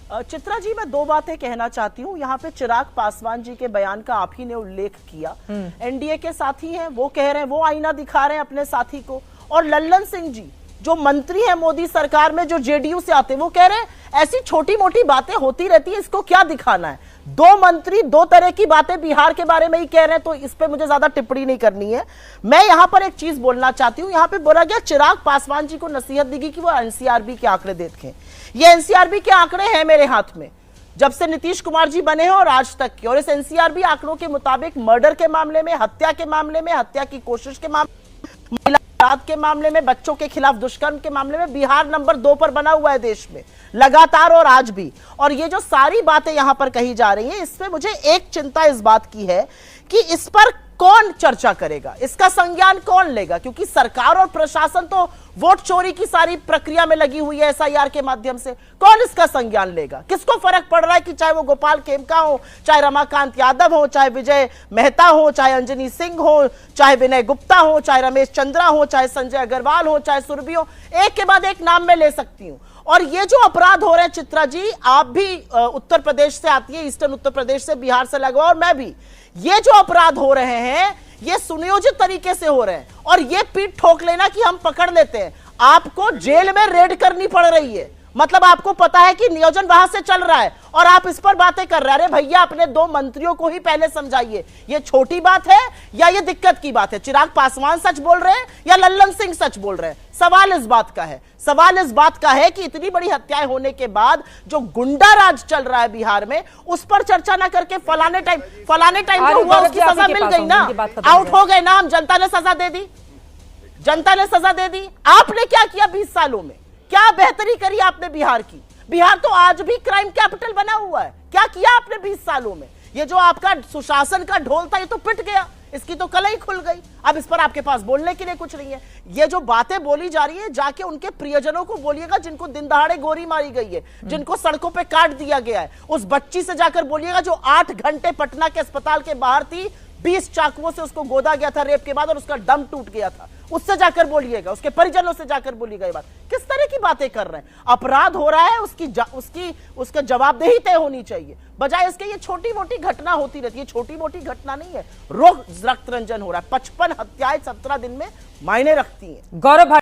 चित्रा जी, मैं दो बातें कहना चाहती हूँ। यहाँ पे चिराग पासवान जी के बयान का आप ही ने उल्लेख किया। एनडीए के साथी हैं, वो कह रहे हैं, वो आईना दिखा रहे हैं अपने साथी को। और लल्लन सिंह जी जो मंत्री है मोदी सरकार में, जो जेडीयू से आते हैं, वो कह रहे हैं ऐसी छोटी मोटी बातें होती रहती है, इसको क्या दिखाना है। दो मंत्री दो तरह की बातें बिहार के बारे में ही कह रहे हैं, तो इस पे मुझे ज्यादा टिप्पणी नहीं करनी है। मैं यहां पर एक चीज बोलना चाहती हूं। यहां पे बोला गया चिराग पासवान जी को नसीहत देगी कि वो एनसीआरबी के आंकड़े देखें। ये एनसीआरबी के आंकड़े हैं मेरे हाथ में, जब से नीतीश कुमार जी बने हैं और आज तक के। और इस एनसीआरबी आंकड़ों के मुताबिक मर्डर के मामले में, हत्या के मामले में, हत्या की कोशिश के मामले, महिला अपराध के मामले में, बच्चों के खिलाफ दुष्कर्म के मामले में बिहार नंबर 2 पर बना हुआ है देश में, लगातार और आज भी। और ये जो सारी बातें यहां पर कही जा रही हैं, इसमें मुझे एक चिंता इस बात की है कि इस पर कौन चर्चा करेगा, इसका संज्ञान कौन लेगा। क्योंकि सरकार और प्रशासन तो वोट चोरी की सारी प्रक्रिया में लगी हुई है एसआईआर के माध्यम से। कौन इसका संज्ञान लेगा? किसको फर्क पड़ रहा है कि चाहे वो गोपाल खेमका हो, चाहे रमाकांत यादव हो, चाहे विजय मेहता हो, चाहे अंजनी सिंह हो, चाहे विनय गुप्ता हो, चाहे रमेश चंद्रा हो, चाहे संजय अग्रवाल हो, चाहे सुरभि हो, एक के बाद एक नाम मैं ले सकती हूं। और ये जो अपराध हो रहे हैं, चित्रा जी, आप भी उत्तर प्रदेश से आती है, ईस्टर्न उत्तर प्रदेश से, बिहार से लगा, और मैं भी, ये जो अपराध हो रहे हैं ये सुनियोजित तरीके से हो रहे हैं। और ये पीठ ठोक लेना कि हम पकड़ लेते हैं, आपको जेल में रेड करनी पड़ रही है। मतलब आपको पता है कि नियोजन वहां से चल रहा है और आप इस पर बातें कर रहे हैं। अरे भैया, अपने दो मंत्रियों को ही पहले समझाइए, ये छोटी बात है या ये दिक्कत की बात है। चिराग पासवान सच बोल रहे हैं या लल्लन सिंह सच बोल रहे हैं? सवाल इस बात का है। सवाल इस बात का है कि इतनी बड़ी हत्याएं होने के बाद जो गुंडा राज चल रहा है बिहार में, उस पर चर्चा ना करके फलाने टाइम को हुआ, उसकी सजा मिल गई ना, आउट हो गए ना हम, जनता ने सजा दे दी, जनता ने सजा दे दी। आपने क्या किया 20 सालों में? क्या बेहतरी करी आपने बिहार की? बिहार तो आज भी क्राइम कैपिटल बना हुआ है। क्या किया आपने 20 सालों में? ये जो आपका सुशासन का ढोल था, ये तो पिट गया, इसकी तो कलई खुल गई। अब इस पर आपके पास बोलने के लिए कुछ नहीं है। ये जो बातें बोली जा रही है, जाके उनके प्रियजनों को बोलिएगा जिनको दिन दहाड़े गोली मारी गई है, जिनको सड़कों पे काट दिया गया है। उस बच्ची से जाकर बोलिएगा जो 8 घंटे पटना के अस्पताल के बाहर थी, 20 चाकुओं से उसको गोदा गया था रेप के बाद और उसका दम टूट गया था। उससे जाकर बोलिएगा, उसके परिजनों से जाकर बोलिएगा। ये बात किस तरह की बातें कर रहे हैं? अपराध हो रहा है, उसका जवाबदेही तय होनी चाहिए, बजाय इसके ये छोटी मोटी घटना होती रहती है। छोटी मोटी घटना नहीं है, रोज रक्त रंजन हो रहा है। 55 हत्याएं 17 दिन में मायने रखती हैं। गौरव।